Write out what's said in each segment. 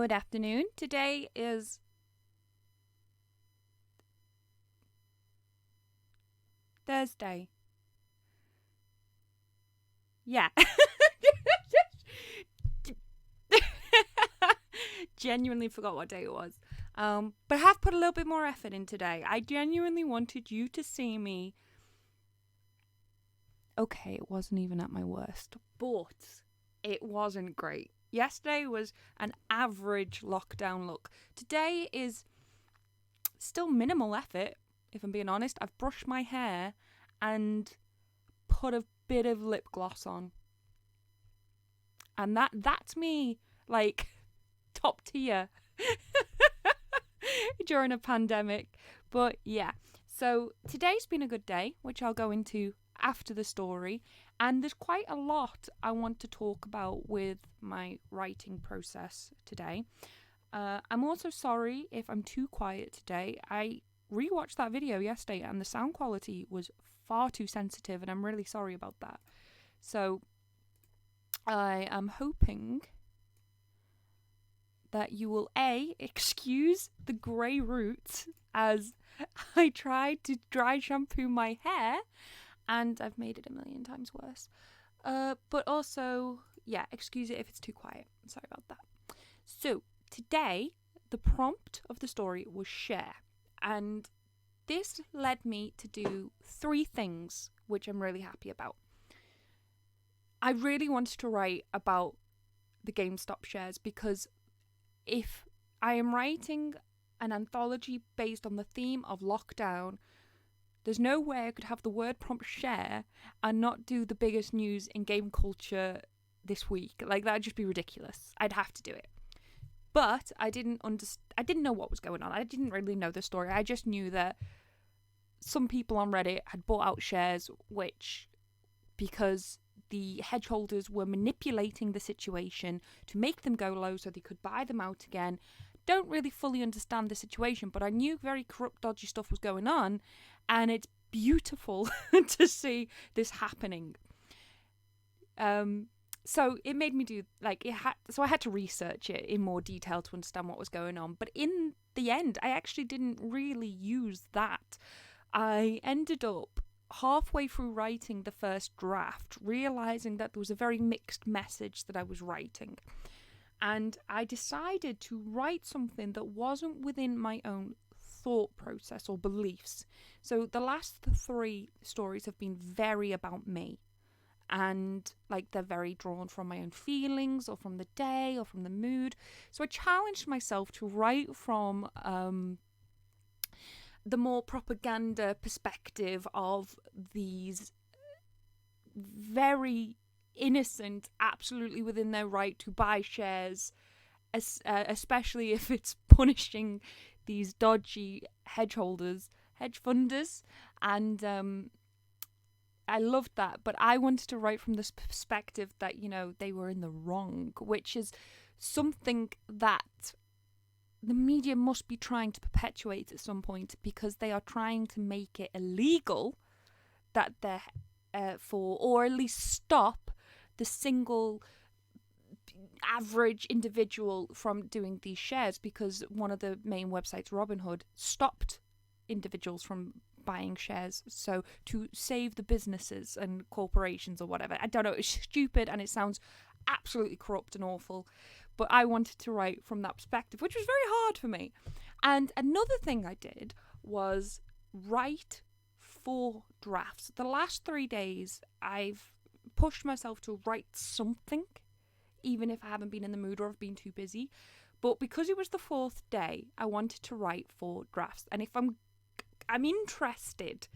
Good afternoon. Today is Thursday. Yeah. Genuinely forgot what day it was. But I have put a little bit more effort in today. I genuinely wanted you to see me. Okay, it wasn't even at my worst, but it wasn't great. Yesterday was an average lockdown look. Today is still minimal effort, if I'm being honest. I've brushed my hair and put a bit of lip gloss on. And that's me, like, top tier during a pandemic. But yeah, so today's been a good day, which I'll go into after the story. And there's quite a lot I want to talk about with my writing process today. I'm also sorry if I'm too quiet today. I rewatched that video yesterday and the sound quality was far too sensitive, and I'm really sorry about that. So I am hoping that you will excuse the grey roots as I tried to dry shampoo my hair and I've made it a million times worse. But also, yeah, excuse it if it's too quiet. Sorry about that. So today, the prompt of the story was share, and this led me to do 3 things which I'm really happy about. I really wanted to write about the GameStop shares because if I am writing an anthology based on the theme of lockdown, there's no way I could have the word prompt share and not do the biggest news in game culture this week. Like, that'd just be ridiculous. I'd have to do it. But I didn't know what was going on. I didn't really know the story. I just knew that some people on Reddit had bought out shares, which, because the hedge holders were manipulating the situation to make them go low so they could buy them out again. Don't really fully understand the situation, but I knew very corrupt, dodgy stuff was going on, and it's beautiful to see this happening. So it made me do, so I had to research it in more detail to understand what was going on. But in the end, I actually didn't really use that. I ended up halfway through writing the first draft, realising that there was a very mixed message that I was writing. And I decided to write something that wasn't within my own thought process or beliefs. So the last 3 stories have been very about me. And they're very drawn from my own feelings or from the day or from the mood. So I challenged myself to write from the more propaganda perspective of these very innocent, absolutely within their right to buy shares, especially if it's punishing these dodgy hedge funders, and I loved that. But I wanted to write from this perspective that, they were in the wrong, which is something that the media must be trying to perpetuate at some point, because they are trying to make it illegal that they're or at least stop the single average individual from doing these shares, because one of the main websites, Robinhood, stopped individuals from buying shares, so to save the businesses and corporations or whatever. I don't know, it's stupid and it sounds absolutely corrupt and awful, but I wanted to write from that perspective, which was very hard for me. And another thing I did was write 4 drafts. The last 3 days I've pushed myself to write something, even if I haven't been in the mood or I've been too busy. But because it was the 4th day, I wanted to write 4 drafts. And if I'm interested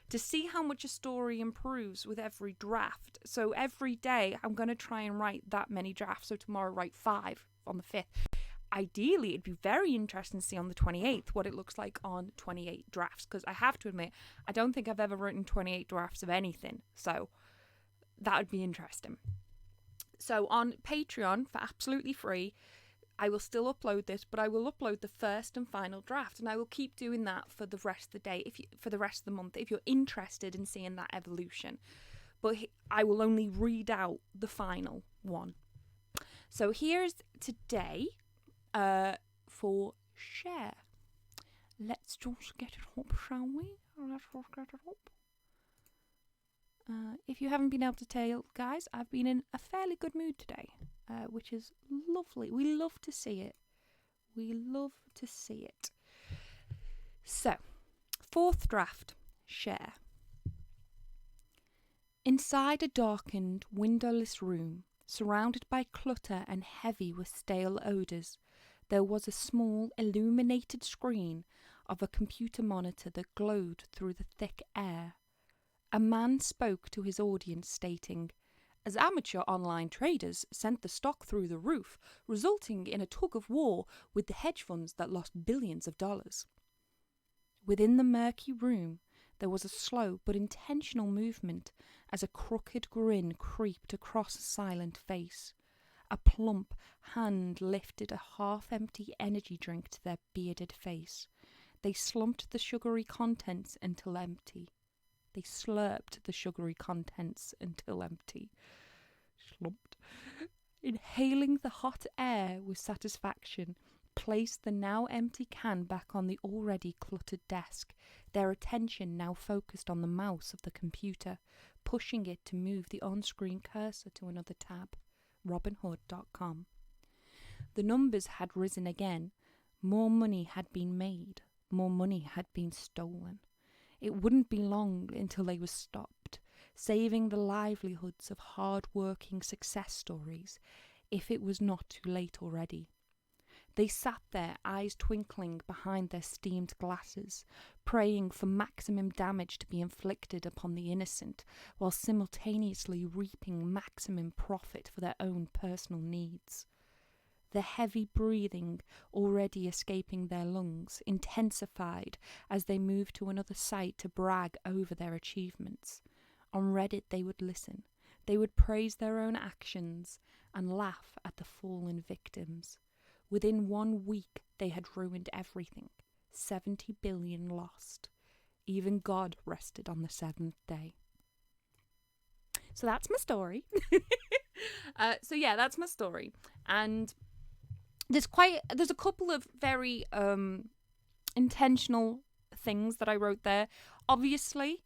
to see how much a story improves with every draft. So every day I'm going to try and write that many drafts. So tomorrow write 5 on the 5th. Ideally, it'd be very interesting to see on the 28th what it looks like on 28 drafts, because I have to admit, I don't think I've ever written 28 drafts of anything. So that would be interesting. So on Patreon, for absolutely free, I will still upload this, but I will upload the first and final draft, and I will keep doing that for the rest of the day, for the rest of the month, if you're interested in seeing that evolution. But I will only read out the final one. So here's today. for share. Let's just get it up, shall we? Let's just get it up. If you haven't been able to tell, guys, I've been in a fairly good mood today, which is lovely. We love to see it. We love to see it. So, fourth draft, share. Inside a darkened, windowless room, surrounded by clutter and heavy with stale odours, there was a small, illuminated screen of a computer monitor that glowed through the thick air. A man spoke to his audience stating, "As amateur online traders sent the stock through the roof, resulting in a tug of war with the hedge funds that lost billions of dollars." Within the murky room, there was a slow but intentional movement as a crooked grin creeped across a silent face. A plump hand lifted a half-empty energy drink to their bearded face. They slumped the sugary contents until empty. They slurped the sugary contents until empty. Slumped. Inhaling the hot air with satisfaction, placed the now empty can back on the already cluttered desk, their attention now focused on the mouse of the computer, pushing it to move the on-screen cursor to another tab, robinhood.com. The numbers had risen again. More money had been made. More money had been stolen. It wouldn't be long until they were stopped, saving the livelihoods of hard-working success stories, if it was not too late already. They sat there, eyes twinkling behind their steamed glasses, praying for maximum damage to be inflicted upon the innocent, while simultaneously reaping maximum profit for their own personal needs. The heavy breathing already escaping their lungs intensified as they moved to another site to brag over their achievements. On Reddit they would listen. They would praise their own actions and laugh at the fallen victims. Within 1 week they had ruined everything. 70 billion lost. Even God rested on the seventh day. So that's my story. That's my story. And there's a couple of very intentional things that I wrote there. Obviously,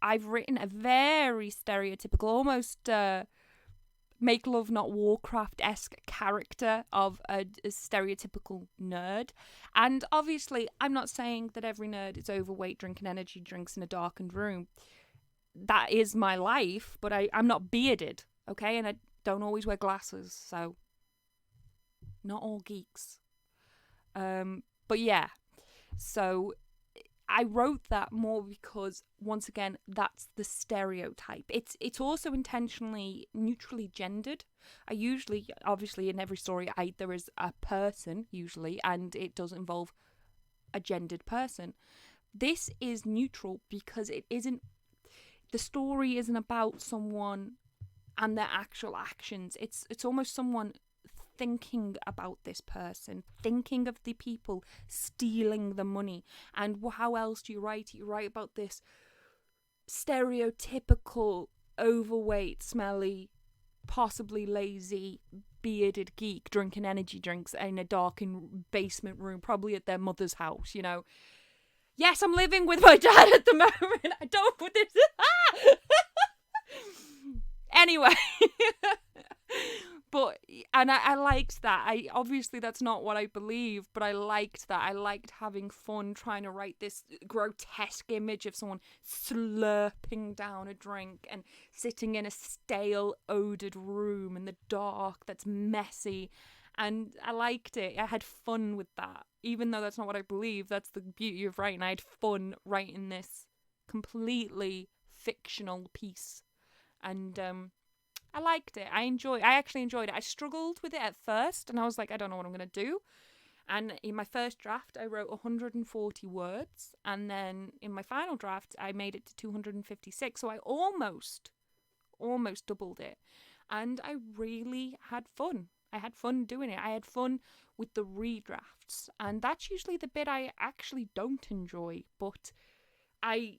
I've written a very stereotypical, almost Make Love Not Warcraft-esque character of a stereotypical nerd. And obviously, I'm not saying that every nerd is overweight drinking energy drinks in a darkened room. That is my life, but I'm not bearded, okay? And I don't always wear glasses, so not all geeks. But yeah, so I wrote that more because, once again, that's the stereotype. It's also intentionally neutrally gendered. I usually, obviously, in every story, there is a person, usually, and it does involve a gendered person. This is neutral because the story isn't about someone and their actual actions. It's almost someone thinking about this person, thinking of the people stealing the money. And how else do you write? You write about this stereotypical, overweight, smelly, possibly lazy, bearded geek drinking energy drinks in a darkened basement room, probably at their mother's house, you know. Yes, I'm living with my dad at the moment. I don't put this... Anyway... But, and I liked that. Obviously that's not what I believe, but I liked that. I liked having fun trying to write this grotesque image of someone slurping down a drink and sitting in a stale, odoured room in the dark that's messy. And I liked it. I had fun with that. Even though that's not what I believe, that's the beauty of writing. I had fun writing this completely fictional piece. And, I liked it. I actually enjoyed it. I struggled with it at first, and I was like, I don't know what I'm going to do. And in my first draft, I wrote 140 words. And then in my final draft, I made it to 256. So I almost doubled it. And I really had fun. I had fun doing it. I had fun with the redrafts. And that's usually the bit I actually don't enjoy. But I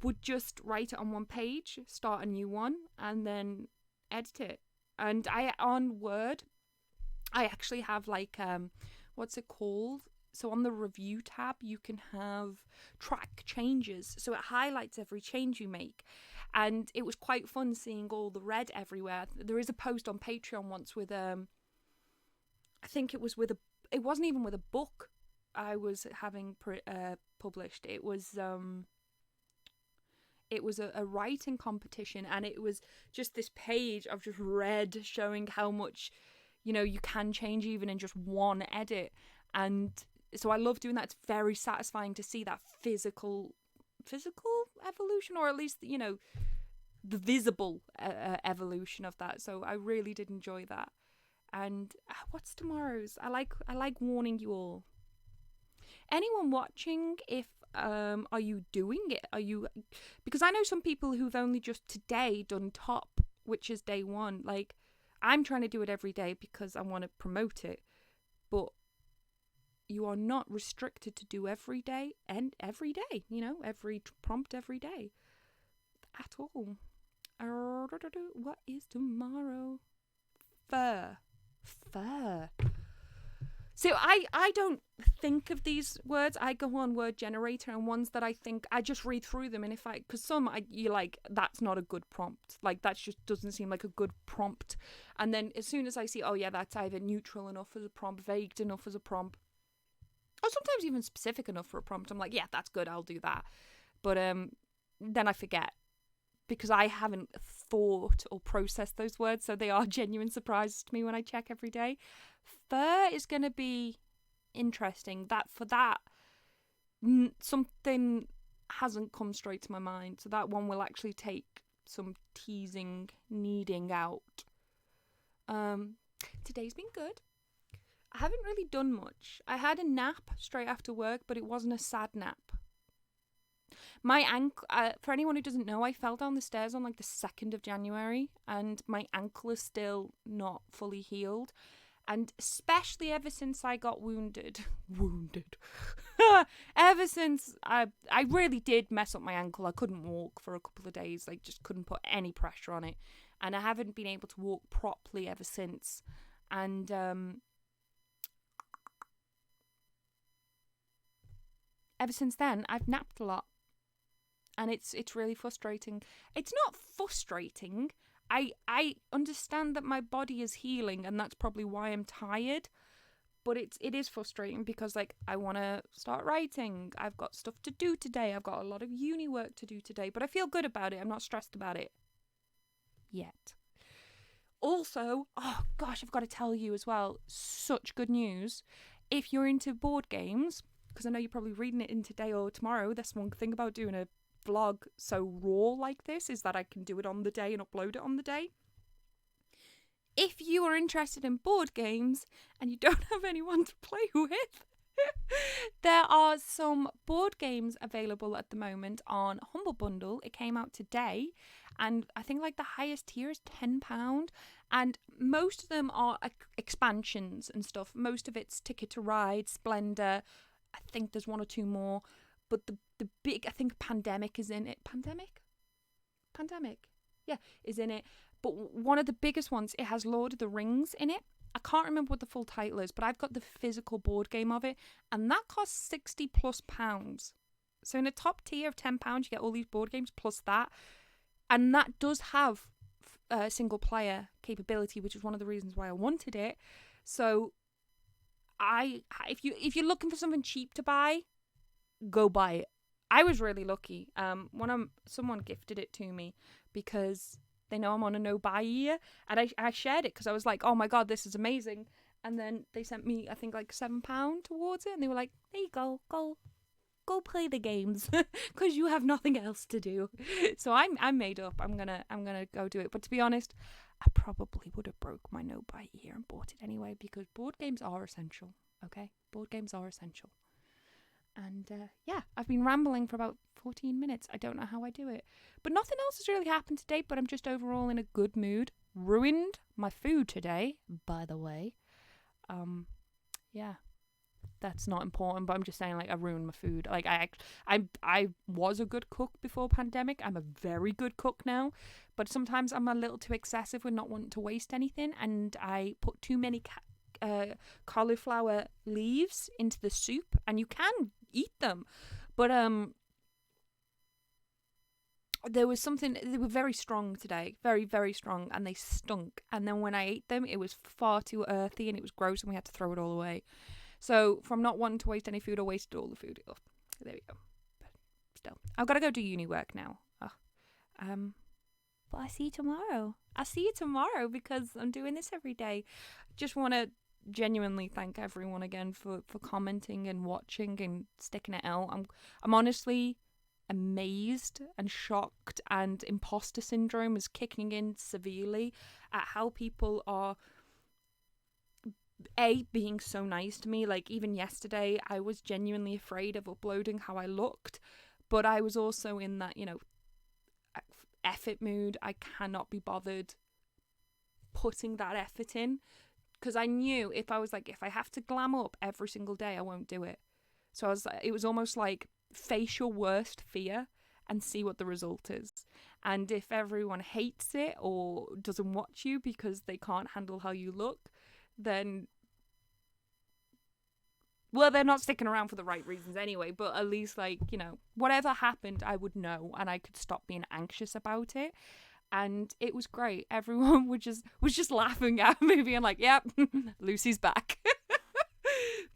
would just write it on one page, start a new one, and then edit it. And on Word, I actually have like what's it called? So on the review tab, you can have track changes. So it highlights every change you make. And it was quite fun seeing all the red everywhere. There is a post on Patreon once with I think it was with it wasn't even with a book I was having published. It was a writing competition, and it was just this page of just red showing how much, you can change even in just one edit. And so I love doing that. It's very satisfying to see that physical evolution, or at least, the visible evolution of that. So I really did enjoy that. And what's tomorrow's? I like warning you all. Anyone watching, if are you doing it? Because I know some people who've only just today done top, which is day one. Like, I'm trying to do it every day because I want to promote it, but you are not restricted to do every day and every day, every prompt every day at all. What is tomorrow? Fur. So I don't think of these words. I go on word generator, and ones that I think, I just read through them. And because some you're like, that's not a good prompt. Like, that just doesn't seem like a good prompt. And then as soon as I see, oh yeah, that's either neutral enough as a prompt, vague enough as a prompt, or sometimes even specific enough for a prompt, I'm like, yeah, that's good, I'll do that. But then I forget, because I haven't thought or processed those words, so they are genuine surprises to me when I check every day. Fur is going to be interesting. Something hasn't come straight to my mind, so that one will actually take some kneading out. Today's been good. I haven't really done much. I had a nap straight after work, but it wasn't a sad nap. My ankle, for anyone who doesn't know, I fell down the stairs on like the 2nd of January, and my ankle is still not fully healed. And especially ever since I got wounded, ever since I really did mess up my ankle. I couldn't walk for a couple of days, like just couldn't put any pressure on it. And I haven't been able to walk properly ever since. And ever since then, I've napped a lot. And it's really frustrating. It's not frustrating. I understand that my body is healing, and that's probably why I'm tired. But it is frustrating because, like, I want to start writing. I've got stuff to do today. I've got a lot of uni work to do today. But I feel good about it. I'm not stressed about it. Yet. Also, oh gosh, I've got to tell you as well, such good news. If you're into board games, because I know you're probably reading it in today or tomorrow, that's one thing about doing a vlog so raw like this, is that I can do it on the day and upload it on the day. If you are interested in board games and you don't have anyone to play with, there are some board games available at the moment on Humble Bundle. It came out today, and I think like the highest tier is £10, and most of them are expansions and stuff. Most of it's Ticket to Ride, Splendor. I think there's one or two more. But the big, I think Pandemic is in it. Pandemic? Yeah, is in it. But one of the biggest ones, it has Lord of the Rings in it. I can't remember what the full title is, but I've got the physical board game of it, and that costs £60+. So in a top tier of £10, you get all these board games plus that. And that does have single player capability, which is one of the reasons why I wanted it. So if you're looking for something cheap to buy, go buy it. I was really lucky. Someone gifted it to me because they know I'm on a no buy year, and I shared it because I was like, oh my god, this is amazing. And then they sent me, I think, like £7 towards it, and they were like, there you go play the games because you have nothing else to do. So I'm made up. I'm gonna go do it. But to be honest, I probably would have broke my no buy year and bought it anyway, because board games are essential. Okay, board games are essential. And yeah, I've been rambling for about 14 minutes. I don't know how I do it. But nothing else has really happened today, but I'm just overall in a good mood. Ruined my food today, by the way. Yeah, that's not important, but I'm just saying, like, I ruined my food. Like, I was a good cook before pandemic. I'm a very good cook now. But sometimes I'm a little too excessive with not wanting to waste anything. And I put too many cauliflower leaves into the soup, and you can eat them. But there was something, they were very strong today, very, very strong, and they stunk. And then when I ate them, it was far too earthy and it was gross, and we had to throw it all away. So from not wanting to waste any food, I wasted all the food. Oh, there we go. But still, I've got to go do uni work now. But I see you tomorrow. I'll see you tomorrow because I'm doing this every day. Just want to genuinely thank everyone again for commenting and watching and sticking it out. I'm honestly amazed and shocked, and imposter syndrome is kicking in severely at how people are being so nice to me. Like, even yesterday I was genuinely afraid of uploading how I looked, but I was also in that, effort mood. I cannot be bothered putting that effort in, because I knew if I have to glam up every single day, I won't do it. So it was almost like face your worst fear and see what the result is. And if everyone hates it or doesn't watch you because they can't handle how you look, then, well, they're not sticking around for the right reasons anyway. But at least, whatever happened, I would know, and I could stop being anxious about it. And it was great. Everyone was just laughing at me, being like, yep, Lucy's back.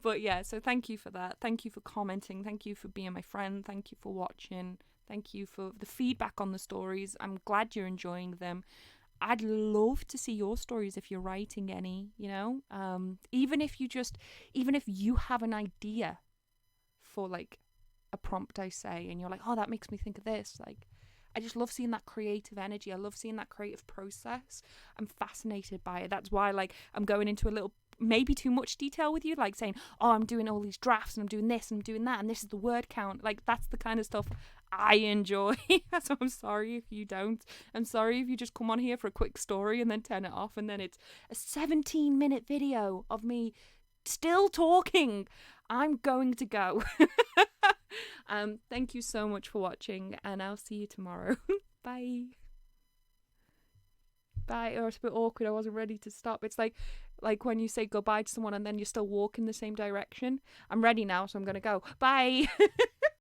But yeah, so thank you for that. Thank you for commenting. Thank you for being my friend. Thank you for watching. Thank you for the feedback on the stories. I'm glad you're enjoying them. I'd love to see your stories if you're writing any, even if you have an idea for like a prompt I say, and you're like, oh, that makes me think of this. Like, I just love seeing that creative energy. I love seeing that creative process. I'm fascinated by it. That's why, I'm going into a little, maybe too much detail with you, like saying, oh, I'm doing all these drafts and I'm doing this and I'm doing that and this is the word count. Like, that's the kind of stuff I enjoy. So I'm sorry if you don't. I'm sorry if you just come on here for a quick story and then turn it off, and then it's a 17-minute video of me still talking. I'm going to go. Thank you so much for watching, and I'll see you tomorrow. Bye. Bye. Or it's a bit awkward. I wasn't ready to stop. It's like when you say goodbye to someone and then you still walk in the same direction. I'm ready now, so I'm gonna go. Bye.